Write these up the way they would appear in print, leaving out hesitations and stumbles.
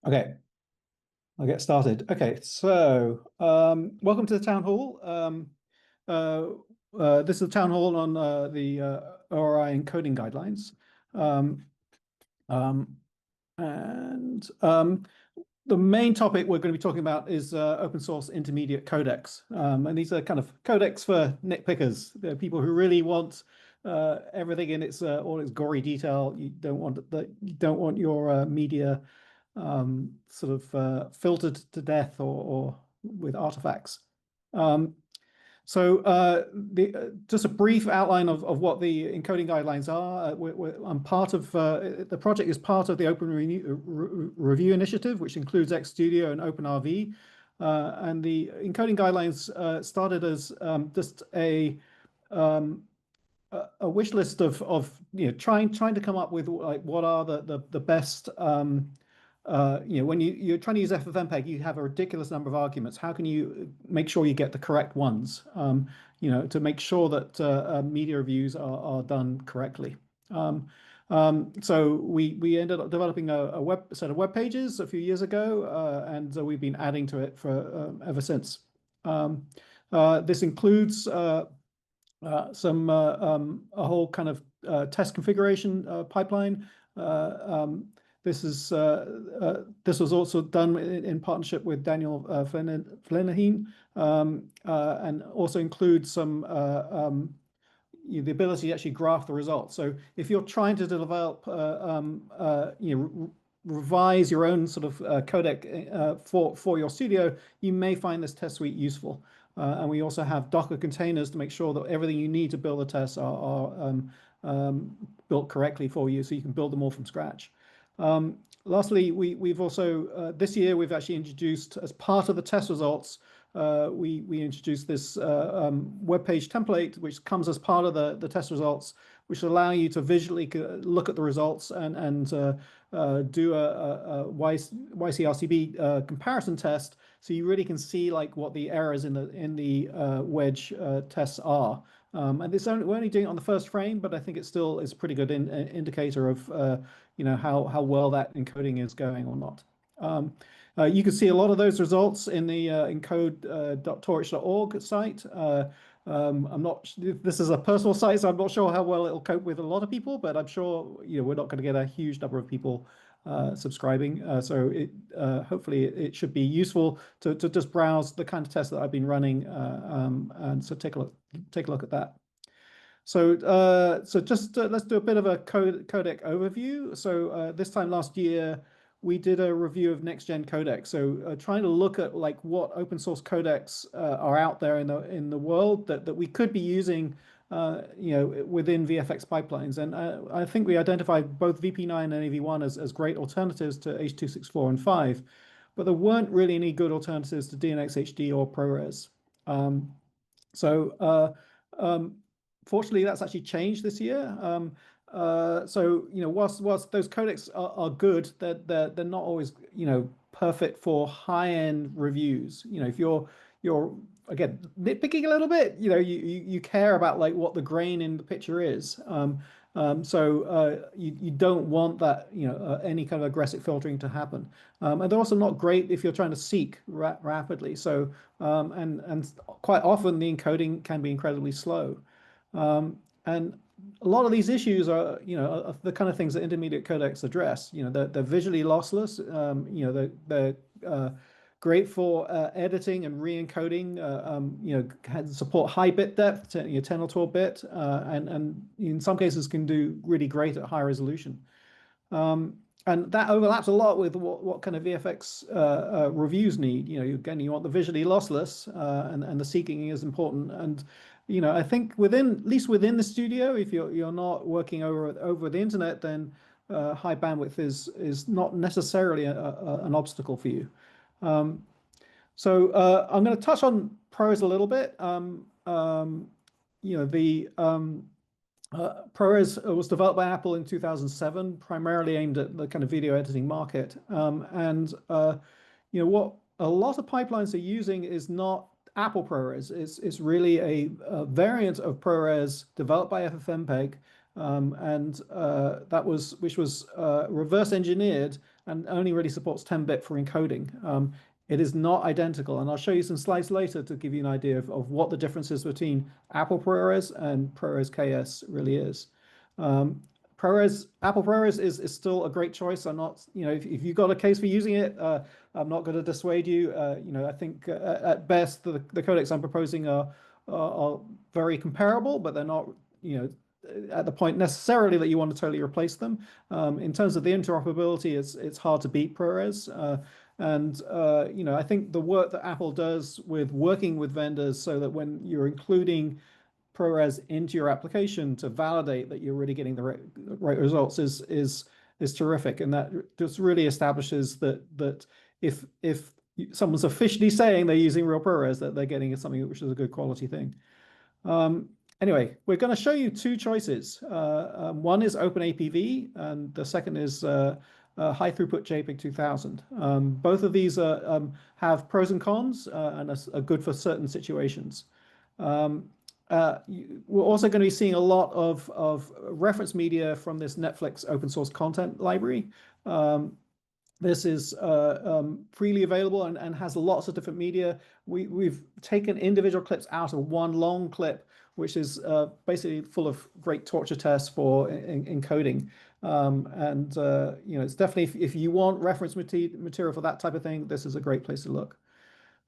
Okay, I'll get started. Okay, so welcome to the town hall. This is a town hall on the ORI encoding guidelines. Um, um, and the main topic we're going to be talking about is open source intermediate codecs. And these are kind of codecs for nitpickers. They're people who really want everything in its all its gory detail. You don't want your media sort of filtered to death or with artifacts. Um, just a brief outline of what the encoding guidelines are. I'm part of the project is part of the Open Review Initiative, which includes XStudio and OpenRV. And the encoding guidelines started as just um, a wish list of trying to come up with like what are the best when you're trying to use FFmpeg, you have a ridiculous number of arguments. How can you make sure you get the correct ones? To make sure that media reviews are done correctly. So we ended up developing a set of web pages a few years ago, and we've been adding to it for ever since. This includes a whole kind of test configuration pipeline. This was also done in partnership with Daniel Flenaheen, and also includes some the ability to actually graph the results. So if you're trying to develop, revise your own sort of codec for your studio, you may find this test suite useful. And we also have Docker containers to make sure that everything you need to build the tests are built correctly for you, so you can build them all from scratch. Lastly, we've also this year we've actually introduced, as part of the test results, we introduced this web page template which comes as part of the test results, which allow you to visually look at the results and do a YCRCB comparison test, so you really can see like what the errors in the wedge tests are. And we're only doing it on the first frame, but I think it still is a pretty good indicator of how well that encoding is going or not. You can see a lot of those results in the encode.torch.org site. I'm not. This is a personal site, so I'm not sure how well it'll cope with a lot of people, but I'm sure we're not going to get a huge number of people subscribing. So hopefully it should be useful to just browse the kind of tests that I've been running, and so take a look at that. So just let's do a bit of a codec overview. So this time last year, we did a review of next-gen codecs. So trying to look at like what open source codecs are out there in the world that we could be using, within VFX pipelines. And I think we identified both VP9 and AV1 as great alternatives to H.264 and 5, but there weren't really any good alternatives to DNX HD or ProRes. Fortunately, that's actually changed this year. Whilst those codecs are good, they're not always perfect for high-end reviews. If you're again nitpicking a little bit, you care about like what the grain in the picture is. You don't want that any kind of aggressive filtering to happen, and they're also not great if you're trying to seek rapidly. So and quite often the encoding can be incredibly slow. And a lot of these issues are the kind of things that intermediate codecs address. They're visually lossless. They're great for editing and re-encoding. Can support high bit depth, 10 or 12 bit, and in some cases can do really great at high resolution. And that overlaps a lot with what kind of VFX reviews need. Again, you want the visually lossless, and the seeking is important. And I think at least within the studio, if you're not working over the internet, then high bandwidth is not necessarily an obstacle for you. I'm going to touch on ProRes a little bit. ProRes was developed by Apple in 2007, primarily aimed at the kind of video editing market. What a lot of pipelines are using is not Apple ProRes. It's really a variant of ProRes developed by FFmpeg, which was reverse engineered and only really supports 10-bit for encoding. It is not identical, and I'll show you some slides later to give you an idea of what the differences between Apple ProRes and ProRes KS really is. Apple ProRes is still a great choice. I'm not, if you've got a case for using it, I'm not going to dissuade you. I think at best the codecs I'm proposing are very comparable, but they're not, at the point necessarily that you want to totally replace them. In terms of the interoperability, it's hard to beat ProRes. I think the work that Apple does with working with vendors so that when you're including ProRes into your application to validate that you're really getting the right results is terrific, and that just really establishes that if someone's officially saying they're using real ProRes, that they're getting something which is a good quality thing. Anyway, we're going to show you two choices. One is OpenAPV, and the second is high throughput JPEG 2000. Both of these have pros and cons and are good for certain situations. We're also going to be seeing a lot of reference media from this Netflix open source content library. This is freely available and has lots of different media. We've taken individual clips out of one long clip, which is basically full of great torture tests for encoding. It's definitely, if you want reference material for that type of thing, this is a great place to look.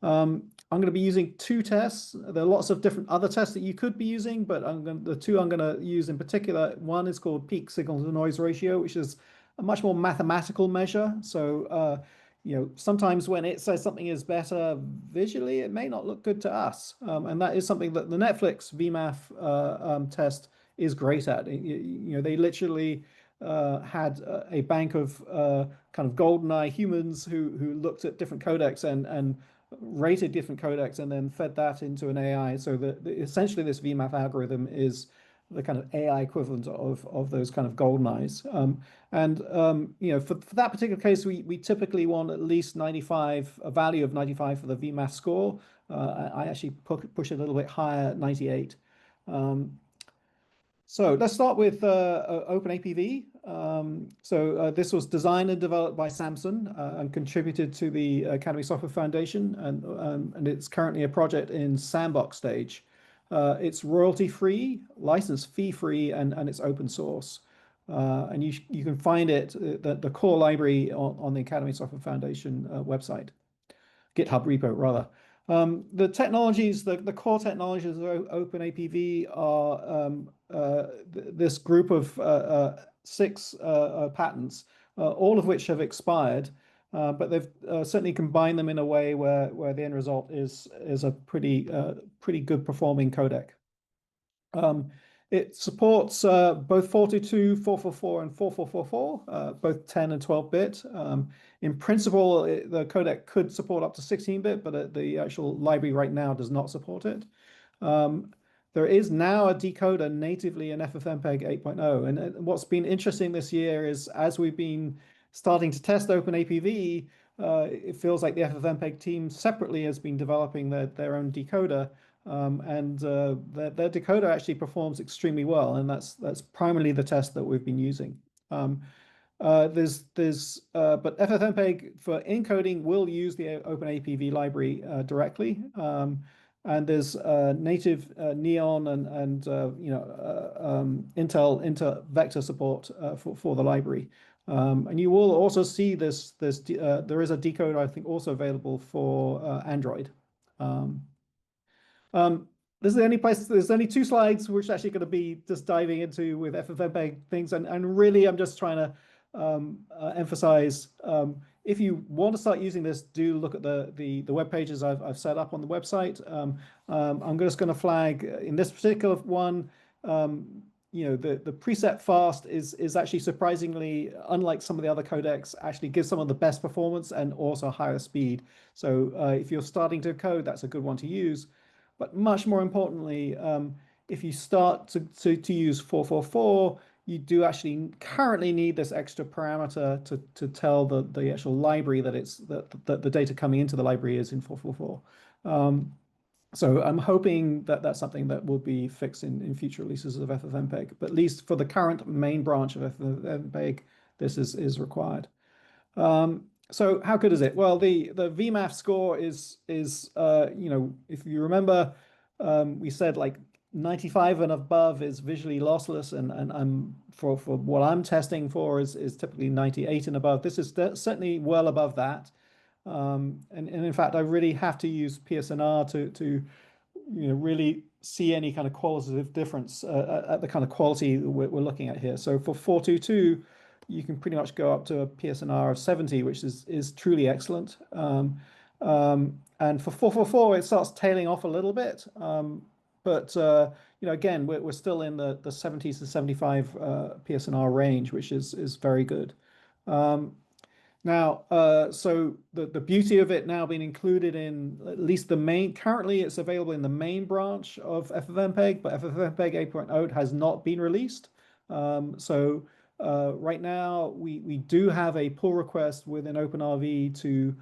I'm going to be using two tests. There are lots of different other tests that you could be using, but the two I'm going to use in particular, one is called peak signal to noise ratio, which is a much more mathematical measure. So, sometimes when it says something is better visually, it may not look good to us. And that is something that the Netflix VMAF test is great at. They literally had a bank of kind of GoldenEye humans who looked at different codecs and rated different codecs and then fed that into an AI. So that essentially this VMAF algorithm is the kind of AI equivalent of those kind of GoldenEyes. For that particular case, we typically want at least 95, a value of 95 for the VMAF score. I actually push it a little bit higher at 98. So let's start with OpenAPV. This was designed and developed by Samsung and contributed to the Academy Software Foundation, and it's currently a project in sandbox stage. It's royalty-free, license fee-free, and it's open source. And you can find it, the core library on the Academy Software Foundation website, GitHub repo rather. The technologies, the core technologies of OpenAPV are this group of 6 patents, all of which have expired, but they've certainly combined them in a way where the end result is a pretty good performing codec. It supports both 422, 444, and 4444, both 10 and 12-bit. In principle, the codec could support up to 16-bit, but the actual library right now does not support it. There is now a decoder natively in FFmpeg 8.0. And what's been interesting this year is as we've been starting to test OpenAPV, it feels like the FFmpeg team separately has been developing their own decoder. Their decoder actually performs extremely well, and that's primarily the test that we've been using. But FFmpeg for encoding will use the OpenAPV library directly, and there's native Neon and Intel vector support for the library. And you will also see there is a decoder, I think, also available for Android. There's only 2 slides which are actually going to be just diving into with FFmpeg things, and really I'm just trying to emphasize, if you want to start using this, do look at the web pages I've set up on the website. I'm just going to flag in this particular one, the preset fast is actually surprisingly, unlike some of the other codecs, actually gives some of the best performance and also higher speed. So if you're starting to code, that's a good one to use. But much more importantly, if you start to use 444, you do actually currently need this extra parameter to tell the actual library that the data coming into the library is in 444. So I'm hoping that that's something that will be fixed in future releases of FFmpeg. But at least for the current main branch of FFmpeg, this is required. So how good is it? Well, the VMAF score is if you remember, we said like 95 and above is visually lossless, and I'm for what I'm testing for is typically 98 and above. This is certainly well above that. And in fact, I really have to use PSNR to really see any kind of qualitative difference at the kind of quality that we're looking at here. So for 422, you can pretty much go up to a PSNR of 70, which is truly excellent. And for 444, it starts tailing off a little bit. But again, we're still in the 70s to 75 PSNR range, which is very good. Now, so the beauty of it now being included in at least the main, currently it's available in the main branch of FFmpeg, but FFmpeg 8.0 has not been released. So right now we do have a pull request within OpenRV to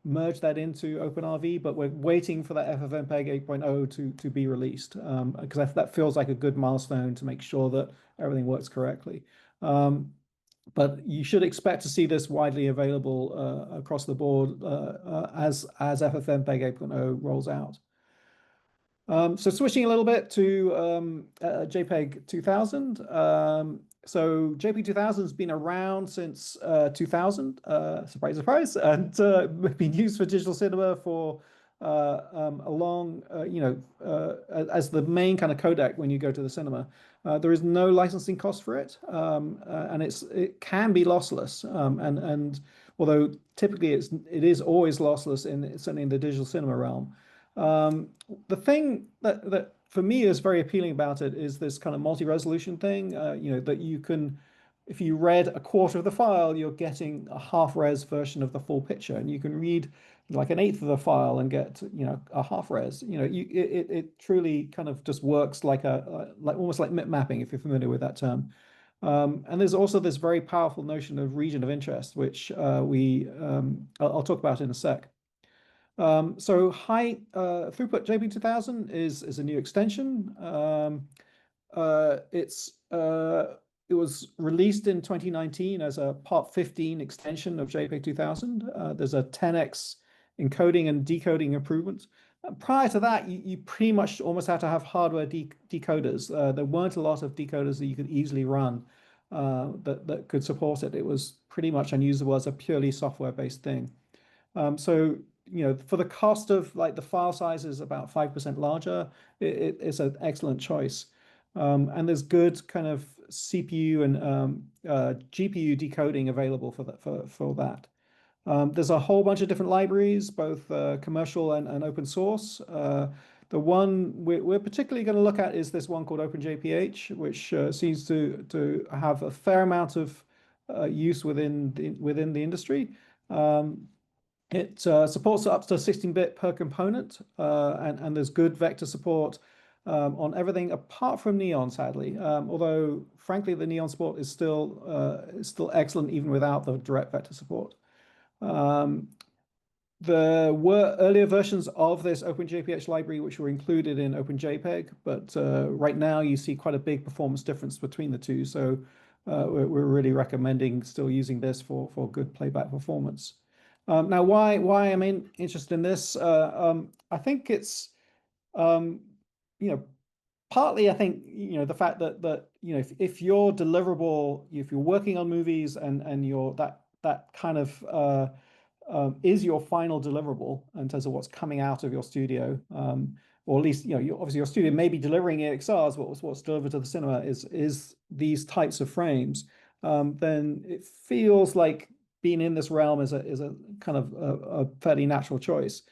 merge that into OpenRV, but we're waiting for that FFmpeg 8.0 to be released because that feels like a good milestone to make sure that everything works correctly. But you should expect to see this widely available across the board as FFmpeg 8.0 rolls out. So switching a little bit to JPEG 2000. So JPEG 2000 has been around since 2000, surprise, surprise, and been used for digital cinema for as the main kind of codec when you go to the cinema. There is no licensing cost for it, and it can be lossless. And although typically it is always lossless certainly in the digital cinema realm. The thing that for me is very appealing about it is this kind of multi-resolution thing. That you can, if you read a quarter of the file, you're getting a half-res version of the full picture, and you can read like an eighth of the file and get a half-res. It truly kind of just works like almost like mapping, if you're familiar with that term. And there's also this very powerful notion of region of interest, which I'll talk about in a sec. So high throughput JP 2000 is a new extension. It was released in 2019 as a Part 15 extension of JPEG 2000. There's a 10x encoding and decoding improvement. Prior to that, you pretty much almost had to have hardware decoders. There weren't a lot of decoders that you could easily run that could support it. It was pretty much unusable as a purely software-based thing. So for the cost of like the file size is about 5% larger, it's an excellent choice. And there's good kind of CPU and GPU decoding available for that. There's a whole bunch of different libraries, both commercial and open source. The one we're particularly going to look at is this one called OpenJPH, which seems to have a fair amount of use within the industry. It supports up to 16-bit per component, and there's good vector support on everything apart from Neon, sadly. Although, frankly, the Neon support is still excellent even without the direct vector support. There were earlier versions of this OpenJPH library which were included in OpenJPEG, but right now you see quite a big performance difference between the two. So we're really recommending still using this for good playback performance. Now, why am I interested in this? I think it's partly I think the fact that if you're deliverable, if you're working on movies and you're that kind of is your final deliverable in terms of what's coming out of your studio, or at least obviously your studio may be delivering EXRs, but what's delivered to the cinema is these types of frames. Then it feels like being in this realm is a kind of a fairly natural choice.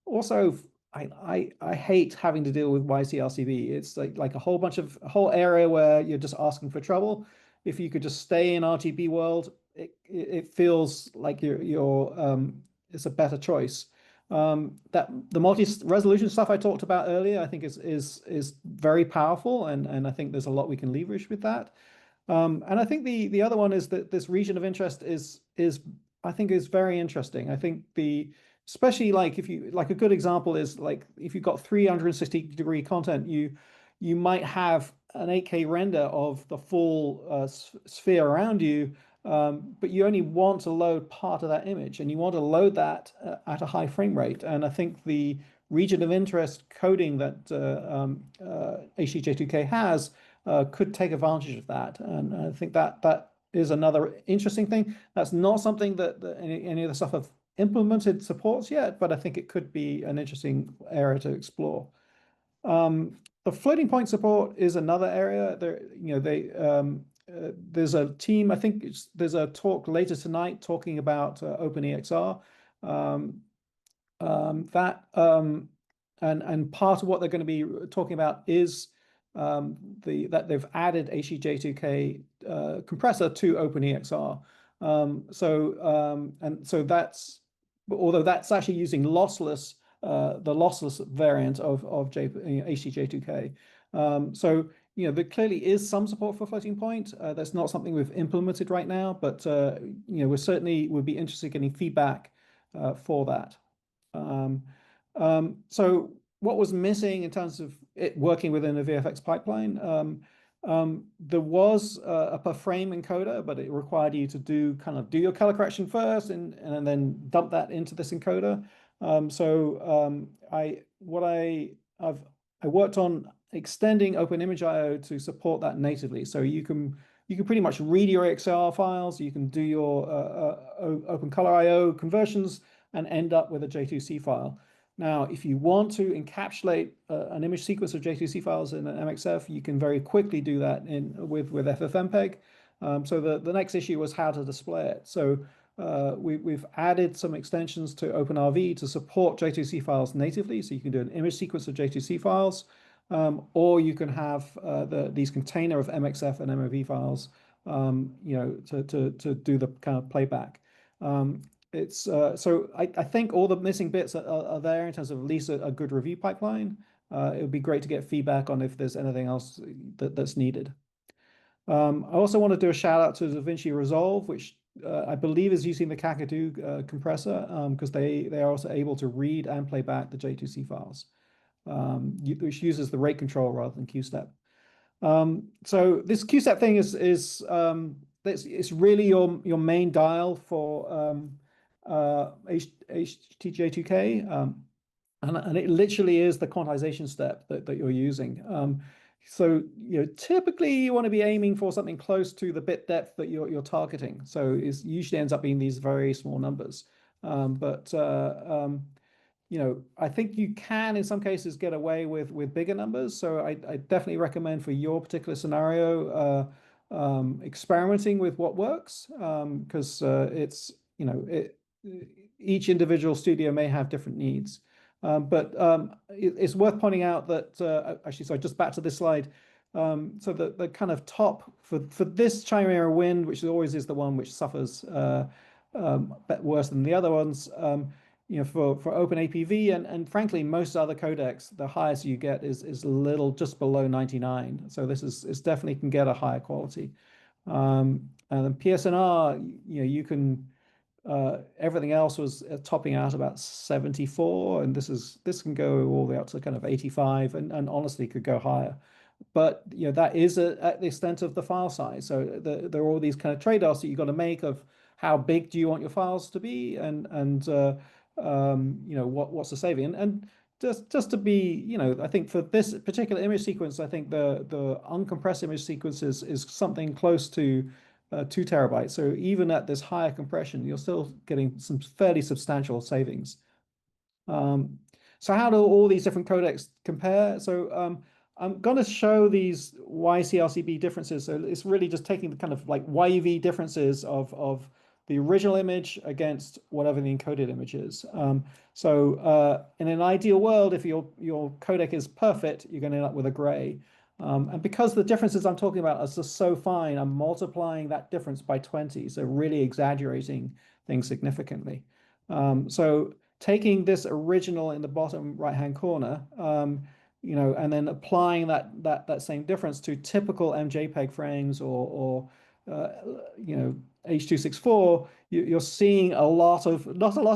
Also, I hate having to deal with YCRCB. It's like a whole area where you're just asking for trouble. If you could just stay in RGB world, it feels like it's a better choice. That the multi-resolution stuff I talked about earlier, I think is very powerful, and I think there's a lot we can leverage with that. And I think the other one is that this region of interest is I think is very interesting. I think especially like a good example is like if you've got 360-degree content, you might have an 8K render of the full sphere around you, but you only want to load part of that image, and you want to load that at a high frame rate. And I think the region of interest coding that HTJ2K has could take advantage of that. And I think that is another interesting thing. That's not something that any of the stuff I've implemented supports yet, but I think it could be an interesting area to explore. The floating point support is another area. There's a team. I think there's a talk later tonight talking about OpenEXR. Um, that and part of what they're going to be talking about is that they've added HTJ2K compressor to OpenEXR. So that's, although that's actually using lossless, the lossless variant of HTJ2K. So there clearly is some support for floating point. That's not something we've implemented right now, but we certainly would be interested in getting feedback for that. So what was missing in terms of it working within a VFX pipeline? There was a per frame encoder, but it required you to do your color correction first and then dump that into this encoder. I worked on extending OpenImageIO to support that natively. So you can pretty much read your XR files, you can do your OpenColorIO conversions and end up with a J2C file. Now, if you want to encapsulate an image sequence of J2C files in an MXF, you can very quickly do that with FFmpeg. So the next issue was how to display it. So we've added some extensions to OpenRV to support J2C files natively. So you can do an image sequence of J2C files, or you can have these container of MXF and MOV files, to do the kind of playback. So I think all the missing bits are there in terms of at least a good review pipeline. It would be great to get feedback on if there's anything else that's needed. I also want to do a shout out to DaVinci Resolve, which I believe is using the Kakadu compressor, because they are also able to read and play back the J2C files, which uses the rate control rather than QStep. So this QStep thing is it's really your main dial for HTJ2K, and it literally is the quantization step that you're using. So typically you want to be aiming for something close to the bit depth that you're targeting. So it usually ends up being these very small numbers. I think you can in some cases get away with bigger numbers. So I definitely recommend for your particular scenario experimenting with what works, because each individual studio may have different needs. But it's worth pointing out that actually, sorry, just back to this slide. So the kind of top for this Chimera Wind, which always is the one which suffers worse than the other ones. For OpenAPV and frankly most other codecs, the highest you get is a little just below 99. So this is definitely can get a higher quality. And then PSNR, you can. Everything else was topping out about 74, and this can go all the way up to kind of 85, and honestly could go higher. But that is at the extent of the file size. So there are all these kind of trade-offs that you've got to make of how big do you want your files to be, and what's the saving, and just to be, I think for this particular image sequence, I think the uncompressed image sequence is something close to 2 terabytes. So even at this higher compression, you're still getting some fairly substantial savings. So how do all these different codecs compare? So I'm going to show these YCLCB differences. So it's really just taking the kind of like YUV differences of the original image against whatever the encoded image is. So in an ideal world, if your codec is perfect, you're going to end up with a gray. And because the differences I'm talking about are just so fine, I'm multiplying that difference by 20, so really exaggerating things significantly. So taking this original in the bottom right-hand corner, and then applying that same difference to typical MJPEG frames or H.264, you're seeing not a lot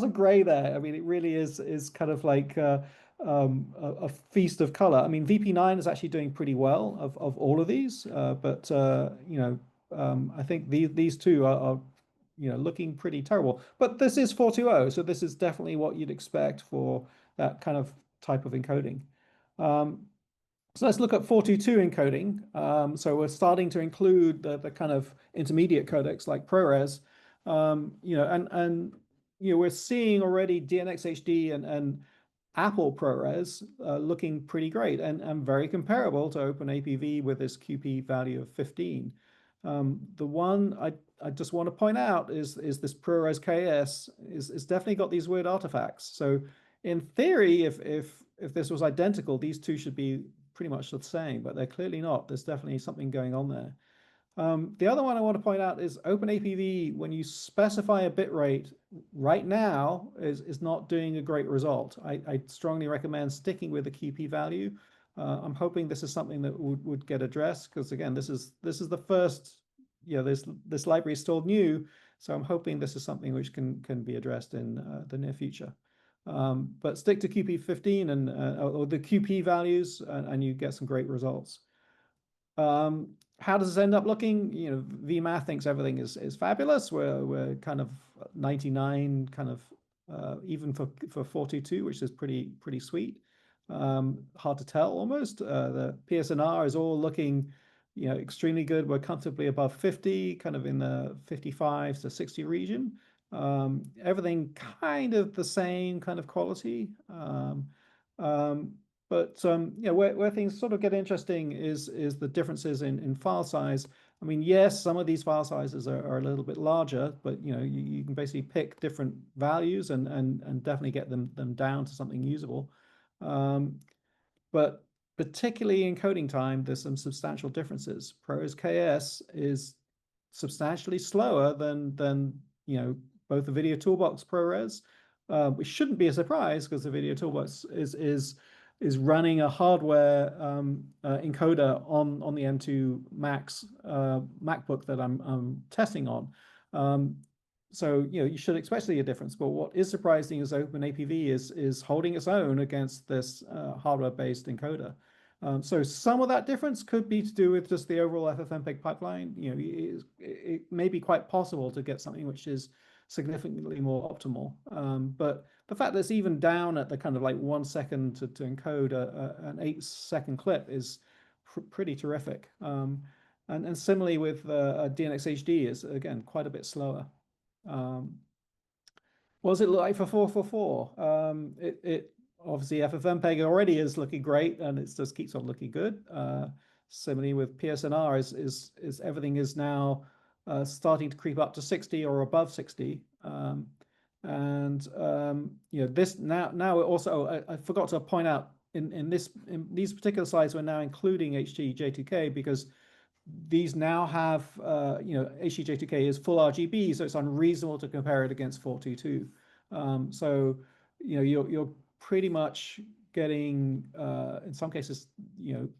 of gray there. I mean, it really is kind of like a feast of color. I mean, VP9 is actually doing pretty well of all of these, but I think these two are looking pretty terrible. But this is 420, so this is definitely what you'd expect for that kind of type of encoding. So let's look at 422 encoding. So we're starting to include the kind of intermediate codecs like ProRes, and we're seeing already DNxHD and Apple ProRes looking pretty great and very comparable to OpenAPV with this QP value of 15. The one I just want to point out is this ProRes KS is definitely got these weird artifacts. So in theory, if this was identical, these two should be pretty much the same, but they're clearly not. There's definitely something going on there. The other one I want to point out is OpenAPV, when you specify a bit rate right now, is not doing a great result. I strongly recommend sticking with the QP value. I'm hoping this is something that would get addressed, because again, this is the first, this library is still new, so I'm hoping this is something which can be addressed in the near future. But stick to QP 15 or the QP values, and you get some great results. How does this end up looking? VMath thinks everything is fabulous. We're kind of 99, kind of even for 422, which is pretty sweet. Hard to tell almost. The PSNR is all looking extremely good. We're comfortably above 50, kind of in the 55 to 60 region. Everything kind of the same kind of quality. But where things sort of get interesting is the differences in file size. I mean, yes, some of these file sizes are a little bit larger, but you can basically pick different values and definitely get them down to something usable. But particularly in coding time, there's some substantial differences. ProRes KS is substantially slower than both the Video Toolbox ProRes, which shouldn't be a surprise because the Video Toolbox is running a hardware encoder on the M2 Max MacBook that I'm testing on. So you should expect to see a difference. But what is surprising is OpenAPV is holding its own against this hardware-based encoder. So some of that difference could be to do with just the overall FFmpeg pipeline. It may be quite possible to get something which is significantly more optimal. But the fact that it's even down at the kind of like 1 second to encode an 8-second clip is pretty terrific. And similarly with DNxHD is, again, quite a bit slower. What does it look like for 444? It obviously FFmpeg already is looking great, and it just keeps on looking good. Similarly with PSNR is everything is now starting to creep up to 60 or above 60. This now also I forgot to point out in these particular slides we're now including HTJ2K because these now have HTJ2K is full RGB, so it's unreasonable to compare it against 422. So you're pretty much getting in some cases it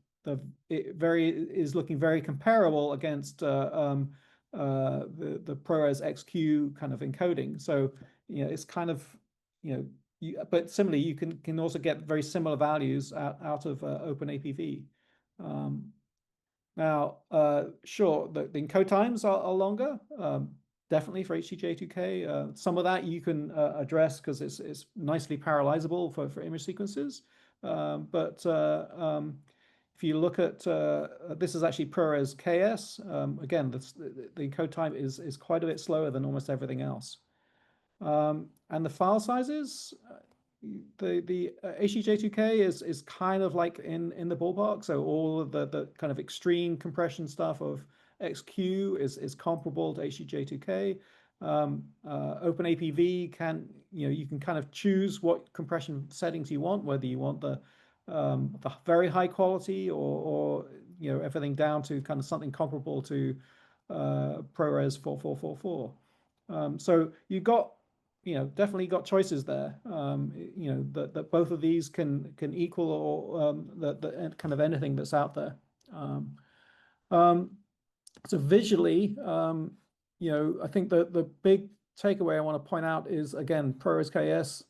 is looking very comparable against the ProRes XQ kind of encoding. So it's kind of but similarly you can also get very similar values out of OpenAPV. Now, sure, the encode times are longer, definitely for HTJ2K. Some of that you can address because it's nicely parallelizable for image sequences. But if you look at this is actually ProRes KS. Again, the encode time is quite a bit slower than almost everything else. And the file sizes, the HTJ2K is kind of like in the ballpark. So all of the kind of extreme compression stuff of XQ is comparable to HTJ2K. OpenAPV you can kind of choose what compression settings you want, whether you want the very high quality or everything down to kind of something comparable to ProRes 4444. So you got definitely got choices there. That both of these can equal or the kind of anything that's out there. So visually, I think the big takeaway I want to point out is, again, ProRes KS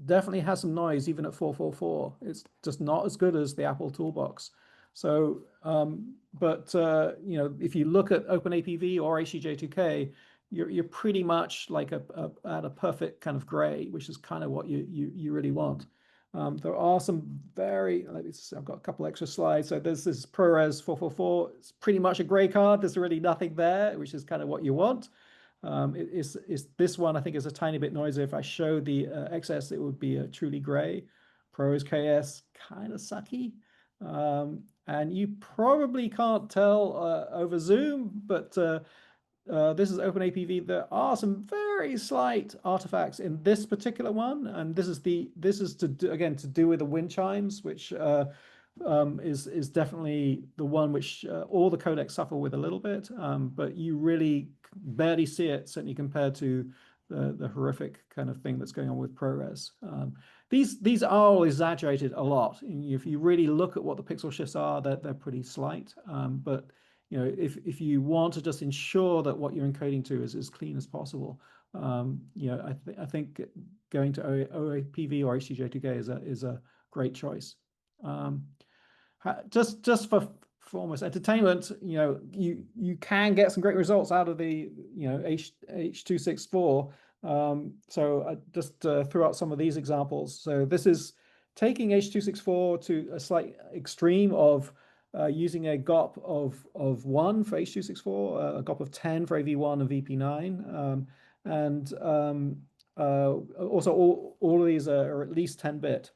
definitely has some noise even at 444. It's just not as good as the Apple Toolbox. So, you know, if you look at OpenAPV or HTJ2K, you're pretty much like at a perfect kind of gray, which is kind of what you really want. There are some I've got a couple extra slides. So there's this ProRes 444. It's pretty much a gray card. There's really nothing there, which is kind of what you want. This one I think is a tiny bit noisy. If I showed the XS, it would be a truly gray. ProRes KS kind of sucky. And you probably can't tell over Zoom, but this is OpenAPV. There are some very slight artifacts in this particular one, and this is to do with the wind chimes, which is definitely the one which all the codecs suffer with a little bit, but you really barely see it, certainly compared to the horrific kind of thing that's going on with ProRes. These are all exaggerated a lot. If you really look at what the pixel shifts are, they're pretty slight. But you know, if you want to just ensure that what you're encoding to is as clean as possible, you know, I think going to OAPV or HTJ2K is a great choice. Just for almost entertainment, you know, you can get some great results out of the H.264. So I just threw out some of these examples. So this is taking H.264 to a slight extreme of using a GOP of 1 for H.264, a GOP of 10 for AV1 and VP9, and also all of these are at least 10-bit.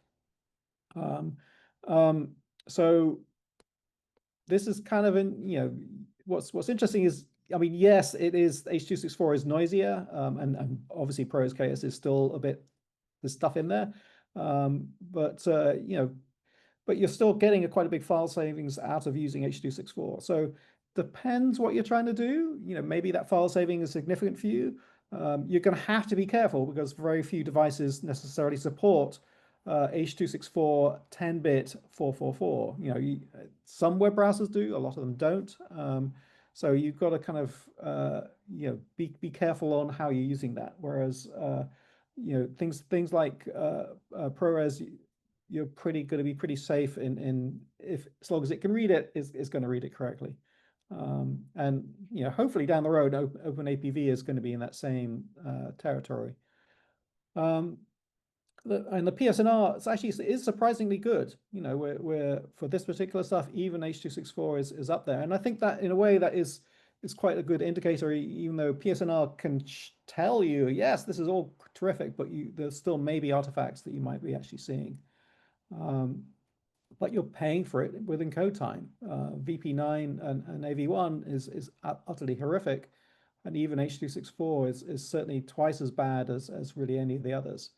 So this is kind of what's interesting is, I mean, yes, it is, H.264 is noisier, and obviously ProRes KS is still a bit, there's stuff in there, but you're still getting quite a big file savings out of using H.264. So depends what you're trying to do. You know, maybe that file saving is significant for you. You're going to have to be careful because very few devices necessarily support H.264 10-bit 444. You know, some web browsers do, a lot of them don't. So you've got to kind of be careful on how you're using that. Whereas things like ProRes, you're going to be pretty safe in if as long as it can read it, is going to read it correctly. And hopefully down the road, OpenAPV is going to be in that same territory. And the PSNR is surprisingly good. You know, we're for this particular stuff, even H.264 is up there, and I think that in a way that is quite a good indicator. Even though PSNR can tell you, yes, this is all terrific, but there's still maybe artifacts that you might be actually seeing. But you're paying for it with encode time. VP9 and AV1 is utterly horrific, and even H.264 is certainly twice as bad as really any of the others.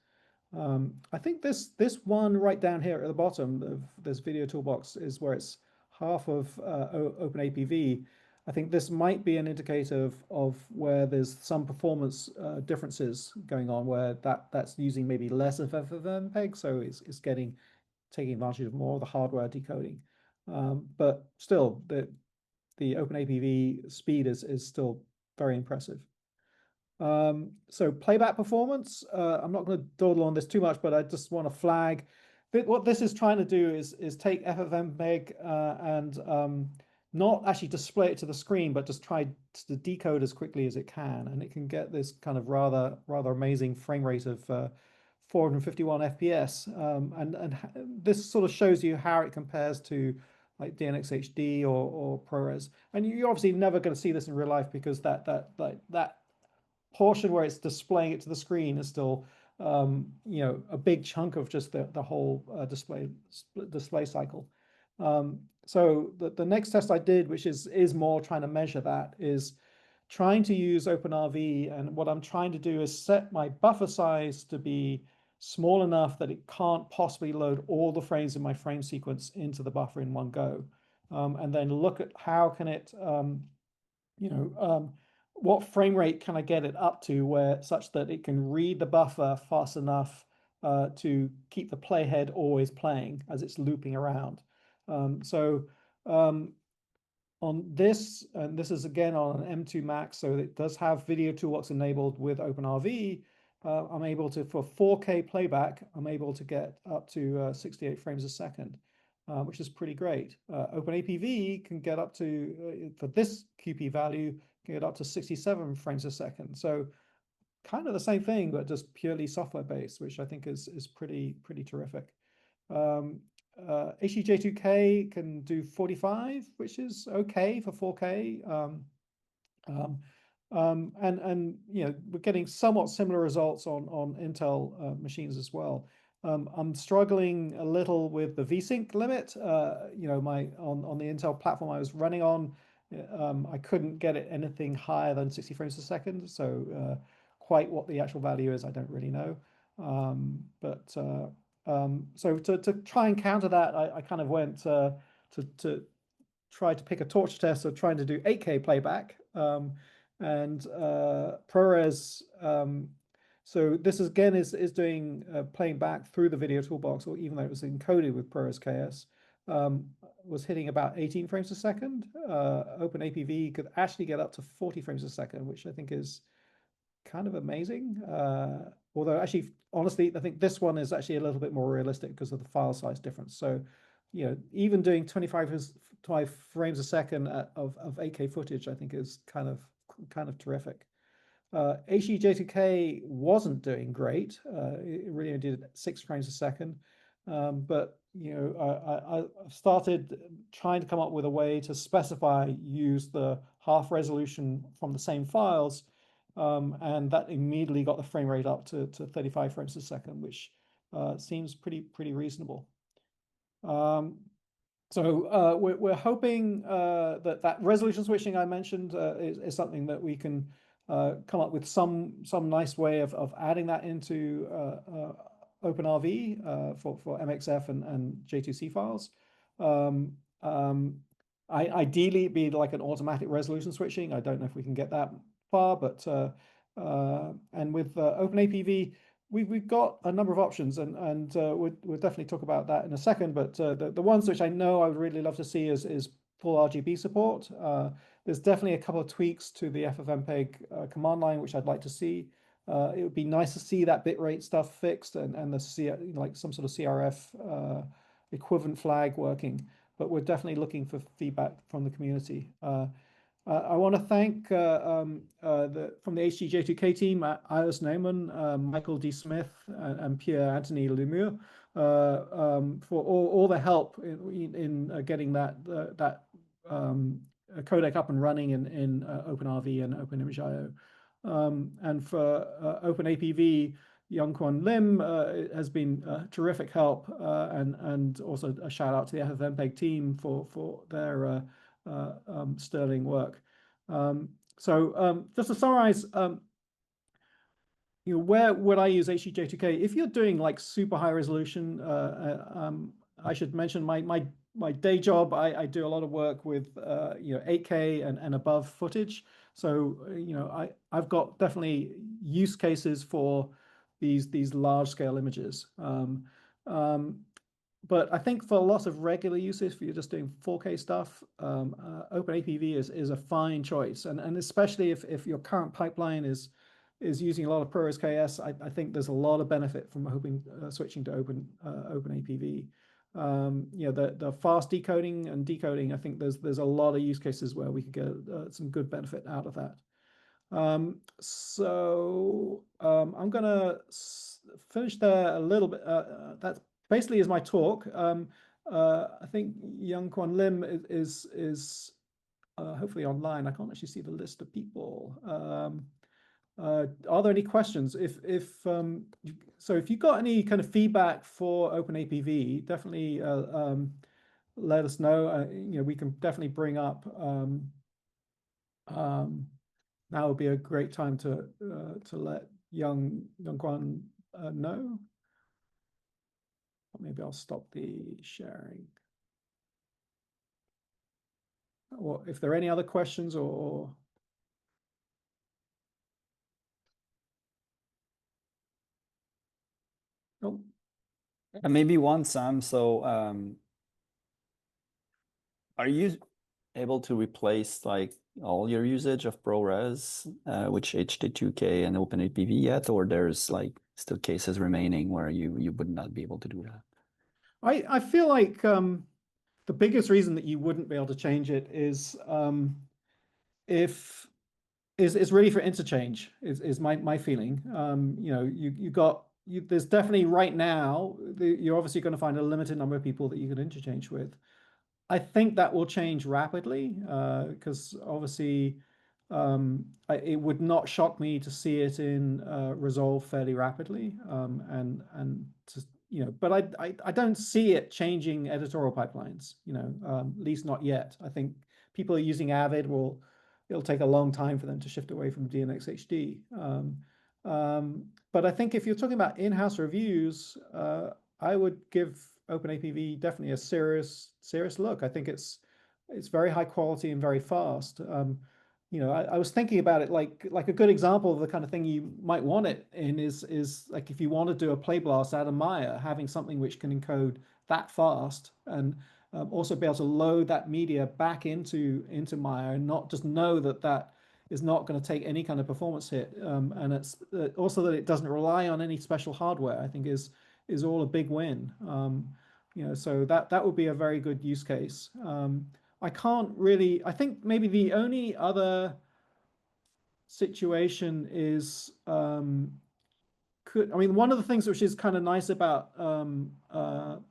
I think this one right down here at the bottom of this video toolbox is where it's half of OpenAPV. I think this might be an indicator of where there's some performance differences going on, where that's using maybe less of FFmpeg, so it's taking advantage of more of the hardware decoding. But still, the OpenAPV speed is still very impressive. So playback performance, I'm not going to dawdle on this too much, but I just want to flag that what this is trying to do is take FFmpeg and not actually display it to the screen, but just try to decode as quickly as it can, and it can get this kind of rather amazing frame rate of 451 FPS, and this sort of shows you how it compares to like DNX HD or ProRes, and you're obviously never going to see this in real life because that portion where it's displaying it to the screen is still a big chunk of just the whole display cycle. So the next test I did, which is more trying to measure that, is trying to use OpenRV, and what I'm trying to do is set my buffer size to be small enough that it can't possibly load all the frames in my frame sequence into the buffer in one go, and then look at how can it what frame rate can I get it up to where such that it can read the buffer fast enough to keep the playhead always playing as it's looping around. On this, and this is again on an M2 Max, so it does have video toolbox enabled with OpenRV. I'm able to, for 4K playback, I'm able to get up to 68 frames a second. which is pretty great. OpenAPV can get up to, for this QP value, can get up to 67 frames a second. So kind of the same thing, but just purely software based, which I think is pretty terrific. HTJ2K can do 45, which is okay for 4K. And you know, we're getting somewhat similar results on Intel machines as well. I'm struggling a little with the VSync limit. You know, on the Intel platform I was running on, I couldn't get it anything higher than 60 frames a second. So quite what the actual value is, I don't really know. So to try and counter that, I kind of went to try to pick a torch test of trying to do 8K playback. And ProRes. So this again is doing playing back through the video toolbox, or even though it was encoded with ProRes KS, was hitting about 18 frames a second. OpenAPV could actually get up to 40 frames a second, which I think is kind of amazing. Although actually, honestly, I think this one is actually a little bit more realistic because of the file size difference. So, you know, even doing 25 frames a second of 8K footage, I think is kind of terrific. HTJ2K wasn't doing great. It really only did 6 frames a second. But you know, I started trying to come up with a way to use the half resolution from the same files, and that immediately got the frame rate up to 35 frames a second, which seems pretty reasonable. So we're hoping that resolution switching I mentioned is something that we can come up with some nice way of adding that into OpenRV for MXF and J2C files. Ideally, it'd be like an automatic resolution switching. I don't know if we can get that far, but and with OpenAPV, we've got a number of options, and we'll definitely talk about that in a second. But the ones which I know I would really love to see is full RGB support. There's definitely a couple of tweaks to the FFmpeg command line which I'd like to see. It would be nice to see that bitrate stuff fixed and like some sort of CRF equivalent flag working. But we're definitely looking for feedback from the community. I want to thank from the HTJ2K team, Iris Neumann, Michael D. Smith, and Pierre-Anthony Lemur for all the help in getting that codec up and running in OpenRV and OpenImageIO. And for OpenAPV, Youngkwon Lim has been terrific help, and also a shout out to the FFmpeg team for their sterling work. So just to summarize, you know, where would I use HTJ2K? If you're doing like super high resolution, I should mention my day job. I do a lot of work with you know, 8K and above footage. So you know, I've got definitely use cases for these large scale images. But I think for lots of regular uses, if you're just doing 4K stuff, OpenAPV is a fine choice, and especially if your current pipeline is using a lot of ProRes KS, I think there's a lot of benefit from switching to OpenAPV. You know, the fast decoding and decoding, I think there's a lot of use cases where we could get some good benefit out of that. I'm gonna finish there a little bit. That basically is my talk. I think Youngkwon Lim is hopefully online. I can't actually see the list of people. Are there any questions? So if you've got any kind of feedback for OpenAPV, definitely let us know. You know, we can definitely bring up. Now would be a great time to let Youngkwon know. Maybe I'll stop the sharing. Or if there are any other questions or oh. Maybe one, Sam. So are you able to replace like all your usage of ProRes with HT2K and OpenAPV yet, or there's like still cases remaining where you would not be able to do that? I feel like the biggest reason that you wouldn't be able to change it is if is really for interchange is my feeling. You know, there's definitely right now you're obviously going to find a limited number of people that you can interchange with. I think that will change rapidly because obviously it would not shock me to see it in Resolve fairly rapidly. And just, you know, but I don't see it changing editorial pipelines, you know, at least not yet. I think people are using Avid it'll take a long time for them to shift away from DNxHD. But I think if you're talking about in-house reviews, I would give OpenAPV definitely a serious look. I think it's very high quality and very fast. You know, I was thinking about it like a good example of the kind of thing you might want it in is like if you want to do a play blast out of Maya, having something which can encode that fast and also be able to load that media back into Maya and not just know that that is not going to take any kind of performance hit. And it's also that it doesn't rely on any special hardware, I think is all a big win. You know, so that would be a very good use case. I can't really, I think maybe the only other situation is I mean, one of the things which is kind of nice about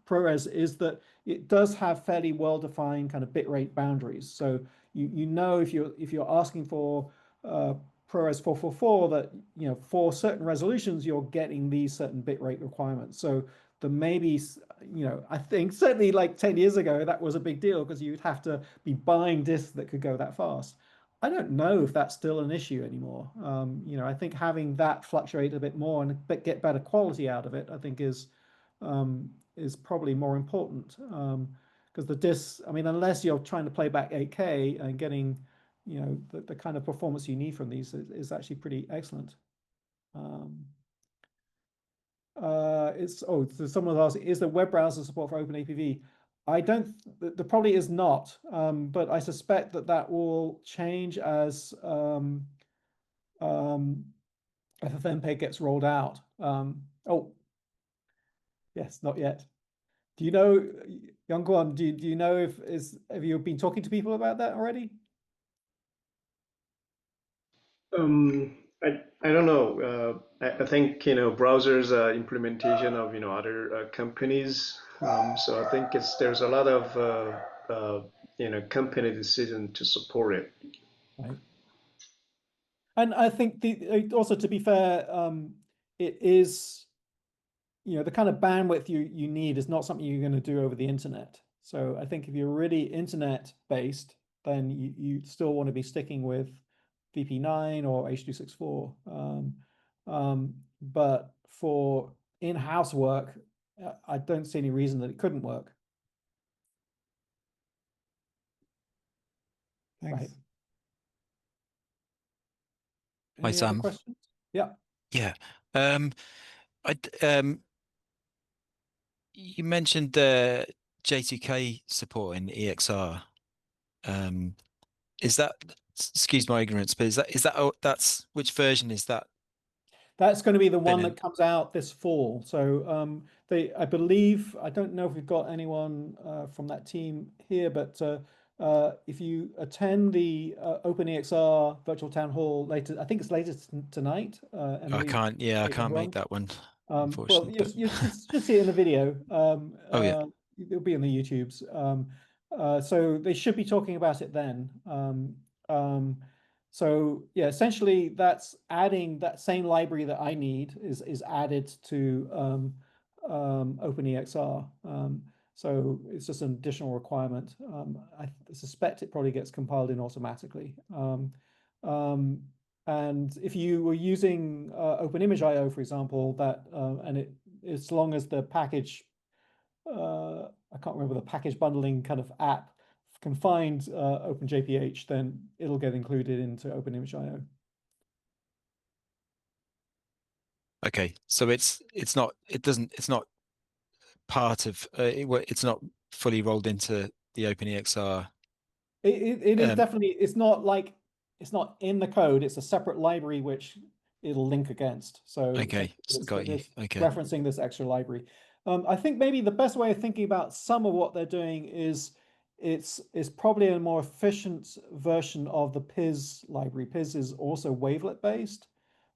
ProRes is that it does have fairly well-defined kind of bitrate boundaries. So you know if you're asking for ProRes 444 that you know for certain resolutions you're getting these certain bitrate requirements. So the maybe you know I think certainly like 10 years ago that was a big deal because you'd have to be buying disks that could go that fast. I don't know if that's still an issue anymore. You know, I think having that fluctuate a bit more and get better quality out of it, I think is probably more important. Because the discs, I mean, unless you're trying to play back 8K and getting, you know, the kind of performance you need from these is actually pretty excellent. So someone was asking, is the web browser support for OpenAPV? I don't, there probably is not, but I suspect that will change as FFmpeg gets rolled out. Oh, yes, not yet. Do you know, Youngguan, do you know have you been talking to people about that already? I don't know. I think browsers implementation of other companies. So I think there's a lot of company decision to support it. Right. And I think also to be fair, it is, you know, the kind of bandwidth you need is not something you're going to do over the internet. So I think if you're really internet based, then you still want to be sticking with VP9 or H.264. But for in-house work, I don't see any reason that it couldn't work. Thanks. Right. Hi, Any other Sam. questions? Yeah. Yeah. I you mentioned the J2K support in EXR. Is that, excuse my ignorance, but that's which version is that? That's going to be the one in? that comes out this fall. So I believe, I don't know if we've got anyone from that team here, but if you attend the OpenEXR virtual town hall later, I think it's later tonight. I can't make that one, Well, unfortunately. you should see it in the video. Oh yeah. It'll be in the YouTubes. So they should be talking about it then. So yeah, essentially that's adding that same library that I need is added to OpenEXR. So it's just an additional requirement. I suspect it probably gets compiled in automatically. And if you were using OpenImageIO, for example, as long as the package, I can't remember the package bundling kind of app can find OpenJPH, then it'll get included into OpenImageIO. Okay, so it's not part of it's not fully rolled into the OpenEXR. It is definitely, it's not in the code, it's a separate library which it'll link against. So Okay, got you. Okay. Referencing this extra library. I think maybe the best way of thinking about some of what they're doing is it's probably a more efficient version of the PIS library. PIS is also wavelet based.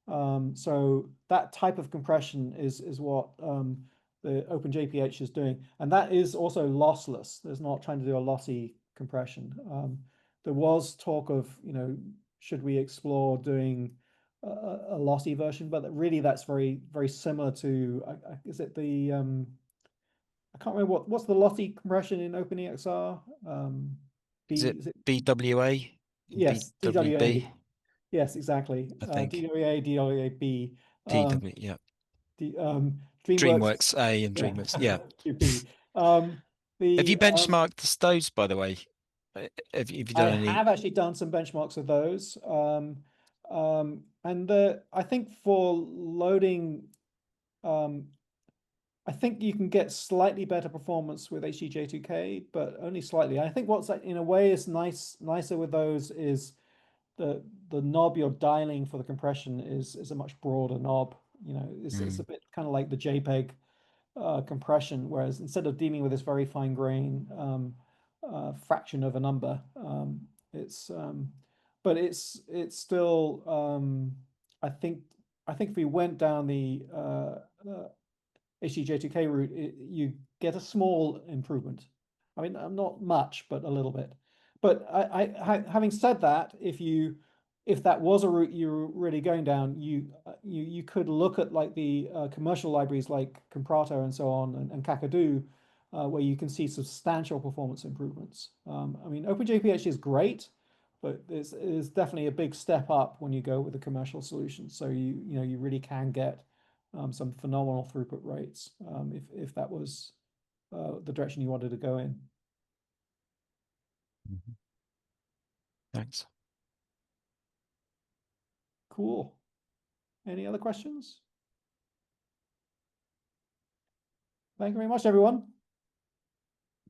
So that type of compression is what the OpenJPH is doing. And that is also lossless. There's not trying to do a lossy compression. There was talk of, should we explore doing a lossy version, but really that's very, very similar to, is it the, I can't remember what's the lossy compression in OpenEXR? Is it Is it BWA? yes, BWB? DWA. Yes, exactly. I think. DWA, DWAB. TW, yeah. DreamWorks. DreamWorks A and DreamWorks, yeah. B. Have you benchmarked those, by the way? Have you I done any? have actually done some benchmarks of those. And I think for loading, I think you can get slightly better performance with HTJ2K, but only slightly. I think what's in a way is nicer with those is the knob you're dialing for the compression is a much broader knob. It's a bit kind of like the JPEG compression, whereas instead of dealing with this very fine grain fraction of a number, but it's still I think if we went down the HTJ2K route, you get a small improvement. I mean, not much, but a little bit. But having said that, if that was a route you were really going down, you could look at like the commercial libraries like Comprato and so on, and Kakadu, where you can see substantial performance improvements. I mean, OpenJPH is great, but it's definitely a big step up when you go with a commercial solution. So you really can get some phenomenal throughput rates if that was the direction you wanted to go in. Thanks. Cool. Any other questions? Thank you very much, everyone.